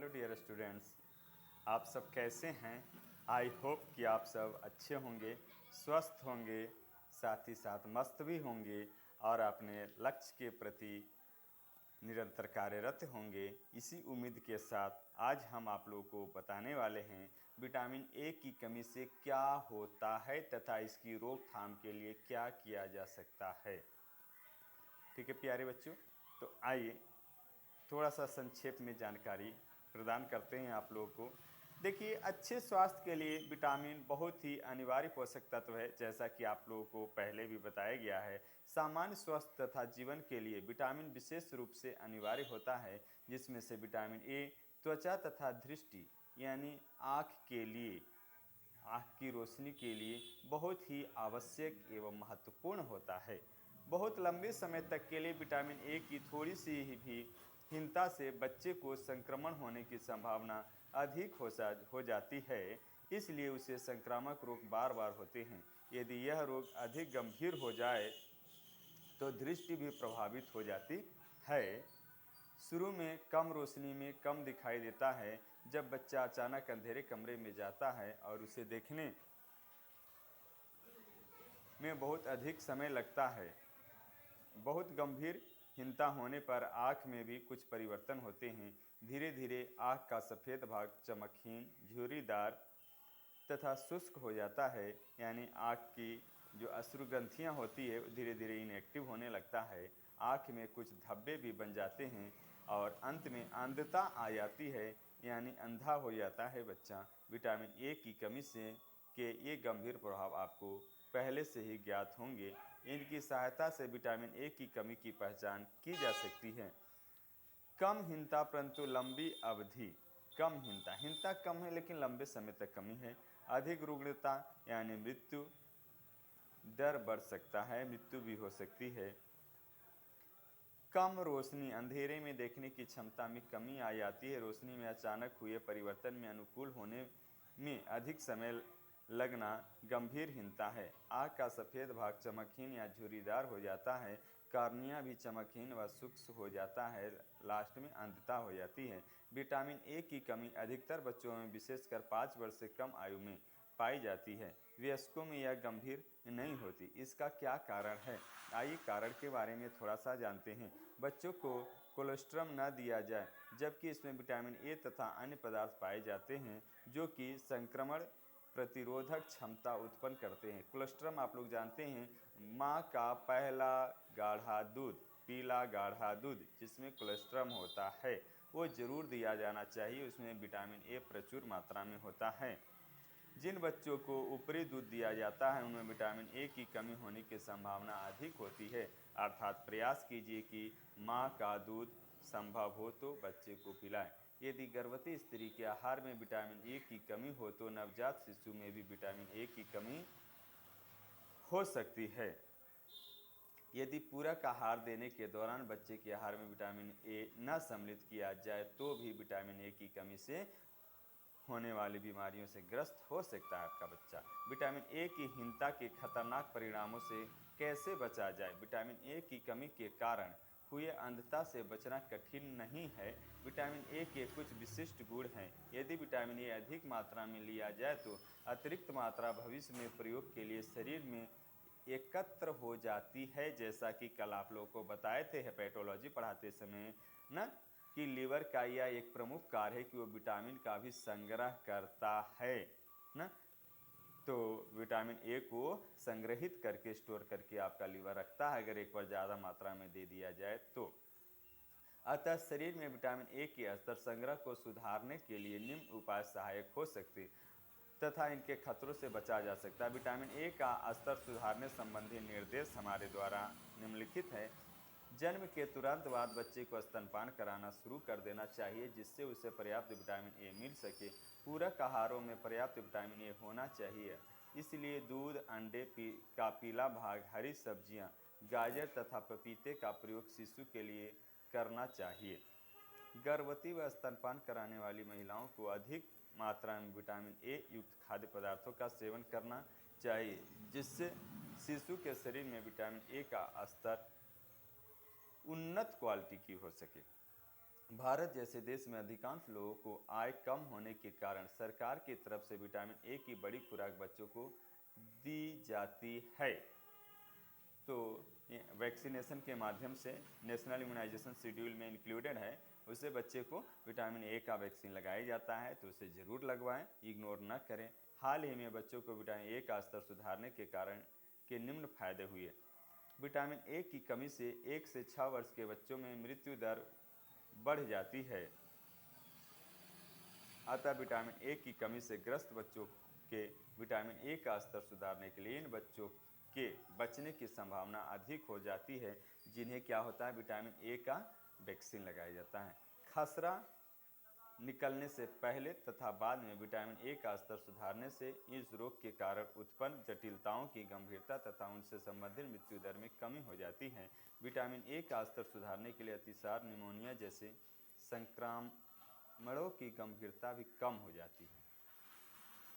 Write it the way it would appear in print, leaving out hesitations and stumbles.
Hello dear students, आप सब कैसे हैं। आई होप कि आप सब अच्छे होंगे, स्वस्थ होंगे, साथ ही साथ मस्त भी होंगे और अपने लक्ष्य के प्रति निरंतर कार्यरत होंगे। इसी उम्मीद के साथ आज हम आप लोगों को बताने वाले हैं विटामिन ए की कमी से क्या होता है तथा इसकी रोकथाम के लिए क्या किया जा सकता है। ठीक है प्यारे बच्चों, तो आइए थोड़ा सा संक्षेप में जानकारी प्रदान करते हैं आप लोगों को। देखिए, अच्छे स्वास्थ्य के लिए विटामिन बहुत ही अनिवार्य पोषक तत्व है। जैसा कि आप लोगों को पहले भी बताया गया है, सामान्य स्वास्थ्य तथा जीवन के लिए विटामिन विशेष रूप से अनिवार्य होता है, जिसमें से विटामिन ए त्वचा तथा दृष्टि यानी आँख के लिए, आँख की रोशनी के लिए बहुत ही आवश्यक एवं महत्वपूर्ण होता है। बहुत लंबे समय तक के लिए विटामिन ए की थोड़ी सी ही भी हीनता से बच्चे को संक्रमण होने की संभावना अधिक हो जाती है। इसलिए उसे संक्रामक रोग बार बार होते हैं। यदि यह रोग अधिक गंभीर हो जाए तो दृष्टि भी प्रभावित हो जाती है। शुरू में कम रोशनी में कम दिखाई देता है। जब बच्चा अचानक अंधेरे कमरे में जाता है और उसे देखने में बहुत अधिक समय लगता है। बहुत गंभीर हीनता होने पर आँख में भी कुछ परिवर्तन होते हैं। धीरे धीरे आँख का सफ़ेद भाग चमकहीन, झुर्रीदार तथा शुष्क हो जाता है। यानी आँख की जो अश्रुग्रंथियाँ होती है धीरे धीरे इनएक्टिव होने लगता है। आँख में कुछ धब्बे भी बन जाते हैं और अंत में अंधता आ जाती है, यानी अंधा हो जाता है बच्चा। विटामिन ए की कमी से के ये गंभीर प्रभाव आपको पहले से ही ज्ञात होंगे। इनकी सहायता से विटामिन ए की कमी की पहचान की जा सकती है। कम हीनता परंतु लंबी अवधि। कम हीनता, हीनता कम है लेकिन लंबे समय तक कमी है। अधिक रुग्णता यानी मृत्यु दर बढ़ सकता है, मृत्यु भी हो सकती है। कम रोशनी, अंधेरे में देखने की क्षमता में कमी आ जाती है। रोशनी में अचानक हुए परिवर्तन में अनुकूल होने में अधिक समय लगना गंभीर हीनता है। आँख का सफ़ेद भाग चमकहीन या झुर्रीदार हो जाता है। कार्निया भी चमकहीन व सूक्ष्म हो जाता है। लास्ट में अंधता हो जाती है। विटामिन ए की कमी अधिकतर बच्चों में, विशेषकर 5 वर्ष से कम आयु में पाई जाती है। वयस्कों में यह गंभीर नहीं होती। इसका क्या कारण है? आइए कारण के बारे में थोड़ा सा जानते हैं। बच्चों को कोलेस्ट्रॉल न दिया जाए, जबकि इसमें विटामिन ए तथा अन्य पदार्थ पाए जाते हैं जो कि संक्रमण प्रतिरोधक क्षमता उत्पन्न करते हैं। कोलेस्ट्रॉल आप लोग जानते हैं, माँ का पहला गाढ़ा दूध, पीला गाढ़ा दूध जिसमें कोलेस्ट्रॉल होता है, वो जरूर दिया जाना चाहिए। उसमें विटामिन ए प्रचुर मात्रा में होता है। जिन बच्चों को ऊपरी दूध दिया जाता है उनमें विटामिन ए की कमी होने की संभावना अधिक होती है। अर्थात प्रयास कीजिए कि माँ का दूध संभव हो तो बच्चे को पिलाएं। यदि गर्भवती स्त्री के आहार में विटामिन ए की कमी हो तो नवजात शिशु में भी विटामिन ए की कमी हो सकती है। यदि पूरक आहार देने के दौरान बच्चे के आहार में विटामिन ए न सम्मिलित किया जाए तो भी विटामिन ए की कमी से होने वाली बीमारियों से ग्रस्त हो सकता है आपका बच्चा। विटामिन ए की हीनता के खतरनाक परिणामों से कैसे बचा जाए? विटामिन ए की कमी के कारण हुए अंधता से बचना कठिन नहीं है। विटामिन ए के कुछ विशिष्ट गुण हैं। यदि विटामिन ए अधिक मात्रा में लिया जाए तो अतिरिक्त मात्रा भविष्य में प्रयोग के लिए शरीर में एकत्र हो जाती है। जैसा कि कल आप लोगों को बताए थे हेपेटोलॉजी पढ़ाते समय ना, कि लीवर का यह एक प्रमुख कार्य है कि वो विटामिन का भी संग्रह करता है ना। तो विटामिन ए को संग्रहित करके, स्टोर करके आपका लीवर रखता है अगर एक बार ज़्यादा मात्रा में दे दिया जाए तो। अतः शरीर में विटामिन ए के स्तर संग्रह को सुधारने के लिए निम्न उपाय सहायक हो सकते तथा इनके खतरों से बचा जा सकता है। विटामिन ए का स्तर सुधारने संबंधी निर्देश हमारे द्वारा निम्नलिखित है। जन्म के तुरंत बाद बच्चे को स्तनपान कराना शुरू कर देना चाहिए, जिससे उसे पर्याप्त विटामिन ए मिल सके। पूरक आहारों में पर्याप्त विटामिन ए होना चाहिए, इसलिए दूध, अंडे का पीला भाग, हरी सब्जियां, गाजर तथा पपीते का प्रयोग शिशु के लिए करना चाहिए। गर्भवती व स्तनपान कराने वाली महिलाओं को अधिक मात्रा में विटामिन ए युक्त खाद्य पदार्थों का सेवन करना चाहिए, जिससे शिशु के शरीर में विटामिन ए का स्तर उन्नत क्वालिटी की हो सके। भारत जैसे देश में अधिकांश लोगों को आय कम होने के कारण सरकार की तरफ से विटामिन ए की बड़ी खुराक बच्चों को दी जाती है। तो वैक्सीनेशन के माध्यम से नेशनल इम्यूनाइजेशन शेड्यूल में इंक्लूडेड है, उससे बच्चे को विटामिन ए का वैक्सीन लगाया जाता है, तो उसे ज़रूर लगवाएं, इग्नोर न करें। हाल ही में बच्चों को विटामिन ए का स्तर सुधारने के कारण के निम्न फायदे हुए। विटामिन ए की कमी से 1 से 6 वर्ष के बच्चों में मृत्यु दर बढ़ जाती है। अतः विटामिन ए की कमी से ग्रस्त बच्चों के विटामिन ए का स्तर सुधारने के लिए इन बच्चों के बचने की संभावना अधिक हो जाती है, जिन्हें क्या होता है, विटामिन ए का वैक्सीन लगाया जाता है। खसरा निकलने से पहले तथा बाद में विटामिन ए का स्तर सुधारने से इस रोग के कारण उत्पन्न जटिलताओं की गंभीरता तथा उनसे संबंधित मृत्यु दर में कमी हो जाती है। विटामिन ए का स्तर सुधारने के लिए अतिसार, निमोनिया जैसे संक्रमणों की गंभीरता भी कम हो जाती है।